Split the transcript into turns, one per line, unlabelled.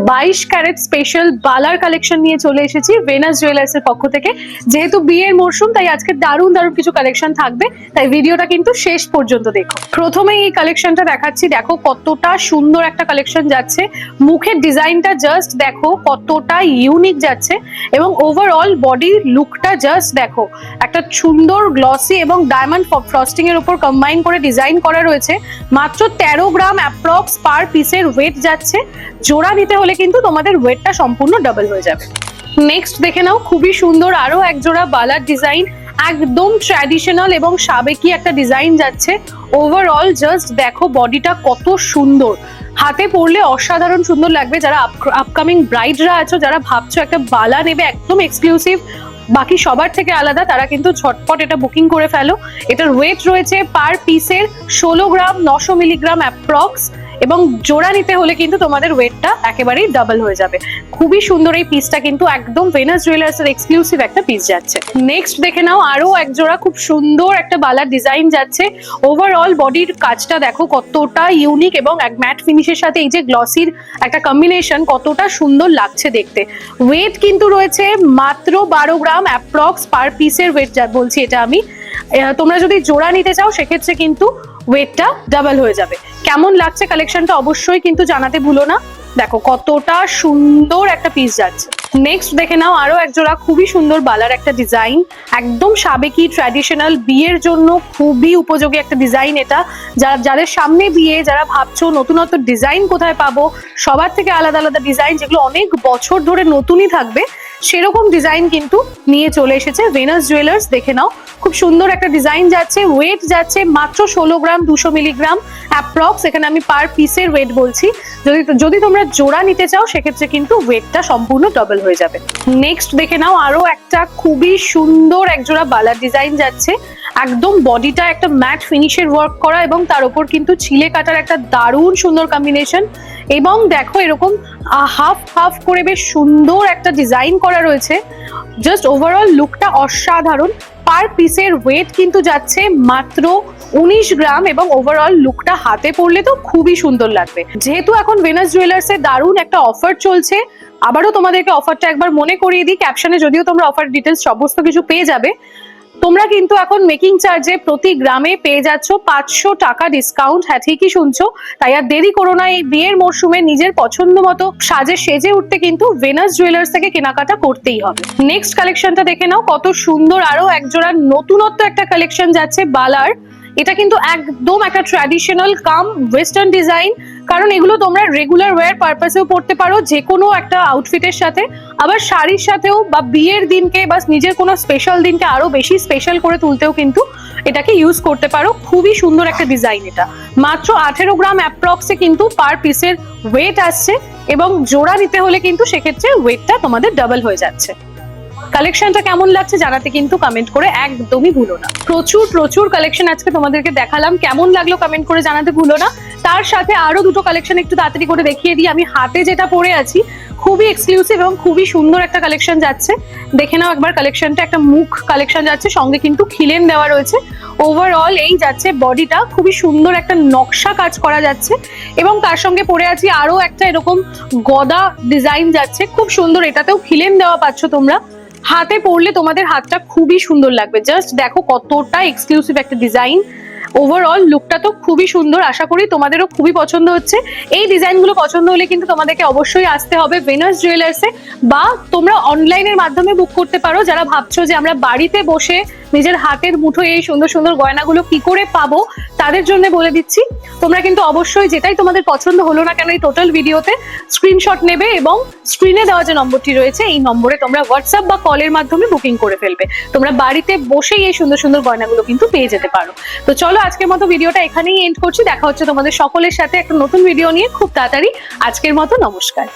22 carat special বালার collection নিয়ে চলে এসেছি ভেনাস জুয়েলার্স এর পক্ষ থেকে। যেহেতু বিয়ের মরশুম তাই আজকে দারুণ দারুণ কিছু কালেকশন থাকবে, তাই ভিডিওটা কিন্তু শেষ পর্যন্ত দেখো। প্রথমে এই কালেকশনটা দেখাচ্ছি, দেখো কতটা সুন্দর একটা কালেকশন যাচ্ছে। মুখের ডিজাইনটা জাস্ট দেখো কতটা ইউনিক যাচ্ছে, এবং ওভারঅল বডির লুকটা জাস্ট দেখো। একটা সুন্দর গ্লসি এবং ডায়মন্ড ফ্রস্টিং এর উপর কম্বাইন করে ডিজাইন করা রয়েছে। মাত্র 13 গ্রাম অ্যাপ্রক্স পার পিসের ওয়েট যাচ্ছে। জোড়া নিতে হলে কিন্তু তোমাদের ওয়েটটা সম্পূর্ণ ডাবল হয়ে যাবে। নেক্সট দেখে নাও, খুবই সুন্দর আরো এক জোড়া বালার ডিজাইন, একদম ট্র্যাডিশনাল এবং সাবেকি একটা ডিজাইন যাচ্ছে। ওভারঅল জাস্ট দেখো বডিটা কত সুন্দর, হাতে পরলে অসাধারণ সুন্দর লাগবে। যারা আপকামিং ব্রাইডরা আছো, যারা ভাবছো একটা বালা নেবে একদম এক্সক্লুসিভ, বাকি সবার থেকে আলাদা, তারা কিন্তু ঝটপট এটা বুকিং করে ফেলো। এটার ওয়েট রয়েছে পার পিসের 16 গ্রাম 900 মিলিগ্রাম অ্যাপ্রক্স, এবং জোড়া নিতে হলে কিন্তু তোমাদের ওয়েটটা একেবারেই ডাবল হয়ে যাবে। খুবই সুন্দর এই পিসটা, কিন্তু একদম ভেনাস জুয়েলার্স এর এক্সক্লুসিভ একটা পিস যাচ্ছে। নেক্সট দেখে নাও, আরো এক জোড়া খুব সুন্দর একটা বালার ডিজাইন যাচ্ছে। ওভারঅল বডির কাজটা দেখো কতটা ইউনিক, এবং এক ম্যাট ফিনিশের সাথে এই যে গ্লসির একটা কম্বিনেশন, কতটা সুন্দর লাগছে দেখতে। ওয়েট কিন্তু রয়েছে মাত্র 12 গ্রাম অ্যাপ্রক্স পার পিসের ওয়েট বলছি এটা আমি। তোমরা যদি জোড়া নিতে চাও সেক্ষেত্রে কিন্তু ওয়েটটা ডাবল হয়ে যাবে। কেমন লাগছে কালেকশনটা অবশ্যই কিন্তু জানাতে ভুলো না। দেখো কতটা সুন্দর একটা পিস যাচ্ছে। নেক্সট দেখে নাও, আরো এক জোড়া খুবই সুন্দর বালার একটা ডিজাইন, একদম সাবেকি ট্র্যাডিশনাল, বিয়ের জন্য খুবই উপযোগী একটা ডিজাইন এটা। যাদের সামনে বিয়ে, যারা ভাবছো নতুনত্ব ডিজাইন কোথায় পাবো, সবার থেকে আলাদা আলাদা ডিজাইন যেগুলো অনেক বছর ধরে নতুনই থাকবে, সেরকম ডিজাইন কিন্তু নিয়ে চলে এসেছে ভেনাস জুয়েলার্স। দেখে নাও খুব সুন্দর একটা ডিজাইন যাচ্ছে। ওয়েট যাচ্ছে মাত্র 16 গ্রাম 200 মিলিগ্রাম অ্যাপ্রক্স। এখানে আমি পার পিসের ওয়েট বলছি। যদি তোমরা জোড়া নিতে চাও সেক্ষেত্রে কিন্তু ওয়েটটা সম্পূর্ণ ডাবল হয়ে যাবে। নেক্সট দেখে নাও, আরো একটা খুবই সুন্দর একজোড়া বালার ডিজাইন যাচ্ছে। একদম বডিটা একটা ম্যাট ফিনিশের ওয়ার্ক করা, এবং তার উপর কিন্তু ছিলে কাটার একটা দারুণ সুন্দর কম্বিনেশন। এবং দেখো এরকম হাফ হাফ করে বেশ সুন্দর একটা ডিজাইন করা রয়েছে। জাস্ট ওভারঅল লুকটা অসাধারণ। পার পিসের ওয়েট কিন্তু যাচ্ছে মাত্র 19 গ্রাম, এবং ওভারঅল লুকটা হাতে পরলে তো খুবই সুন্দর লাগবে। যেহেতু এখন ভেনাস জুয়েলার্স এ দারুণ একটা অফার চলছে, আবারও তোমাদেরকে অফারটা একবার মনে করিয়ে দিই। ক্যাপশনে যদিও তোমরা অফার ডিটেলস সমস্ত কিছু পেয়ে যাবে। তোমরা কিন্তু এখন মেকিং চার্জে প্রতি গ্রামে পেয়ে যাচ্ছ 500 টাকা ডিসকাউন্ট। হ্যাঁ, ঠিকই শুনছো। তাই আর দেরি করো না, এই বিয়ের মরশুমে নিজের পছন্দ মতো সেজে উঠতে কিন্তু ভেনাস জুয়েলার্স থেকে কেনাকাটা করতেই হবে। নেক্সট কালেকশনটা দেখে নাও, কত সুন্দর আরো একজোড়া নতুনত্ব একটা কালেকশন যাচ্ছে বালার। এটা কিন্তু একদম একটা ট্র্যাডিশনাল কাম ওয়েস্টার্ন ডিজাইন, কারণ এগুলো তোমরা রেগুলার ওয়্যার পারপাসেও পড়তে পারো যে কোনো একটা আউটফিটের সাথে, আবার শাড়ির সাথেও, বা বিয়ের দিনকে বা নিজের কোনো স্পেশাল দিনকে আরো বেশি স্পেশাল করে তুলতেও কিন্তু এটাকে ইউজ করতে পারো। খুবই সুন্দর একটা ডিজাইন এটা। মাত্র 18 গ্রাম অ্যাপ্রক্সে কিন্তু পার পিসের ওয়েট আসছে, এবং জোড়া নিতে হলে কিন্তু সেক্ষেত্রে ওয়েটটা তোমাদের ডাবল হয়ে যাচ্ছে। কালেকশনটা কেমন লাগছে জানাতে কিন্তু কমেন্ট করে একদমই ভুলো না। প্রচুর প্রচুর কালেকশন আজকে তোমাদেরকে দেখালাম, কেমন লাগলো কমেন্ট করে জানাতে ভুলো না। তার সাথে আরো দুটো কালেকশন একটু তাড়াতাড়ি করে দেখিয়ে দিই। আমি হাতে যেটা পরে আছি খুবই এক্সক্লুসিভ এবং খুবই সুন্দর একটা কালেকশন যাচ্ছে। দেখে নাও একবার কালেকশনটা, একটা মুখ কালেকশন যাচ্ছে, সঙ্গে কিন্তু খিলেন দেওয়া রয়েছে। ওভারঅল এই যাচ্ছে বডিটা, খুবই সুন্দর একটা নকশা কাজ করা যাচ্ছে, এবং তার সঙ্গে পরে আছি আরো একটা এরকম গদা ডিজাইন যাচ্ছে, খুব সুন্দর। এটাতেও খিলেন দেওয়া পাচ্ছ তোমরা। হাতে পরলে তোমাদের হাতটা খুবই সুন্দর লাগবে। জাস্ট দেখো কতটা এক্সক্লুসিভ একটা ডিজাইন। ওভারঅল লুকটা তো খুবই সুন্দর, আশা করি তোমাদেরও খুবই পছন্দ হচ্ছে। এই ডিজাইনগুলো পছন্দ হলে কিন্তু তোমাদেরকে অবশ্যই আসতে হবে ভেনাস জুয়েলার্সে, বা তোমরা অনলাইনের মাধ্যমে বুক করতে পারো। যারা ভাবছো যে আমরা বাড়িতে বসে নিজের হাতের মুঠোয় এই সুন্দর সুন্দর গয়নাগুলো কি করে পাবো, তাদের জন্য বলে দিচ্ছি, তোমরা কিন্তু অবশ্যই যেটাই তোমাদের পছন্দ হলো না কেন এই টোটাল ভিডিওতে স্ক্রিনশট নেবে, এবং স্ক্রিনে দেওয়া যে নম্বরটি রয়েছে এই নম্বরে তোমরা হোয়াটসঅ্যাপ বা কলের মাধ্যমে বুকিং করে ফেলবে। তোমরা বাড়িতে বসেই এই সুন্দর সুন্দর গয়নাগুলো কিন্তু পেয়ে যেতে পারো। তো চলো আজকের মতো ভিডিওটা এখানেই এন্ড করছি। দেখা হচ্ছে তোমাদের সকলের সাথে একটা নতুন ভিডিও নিয়ে খুব তাড়াতাড়ি। আজকের মতো নমস্কার।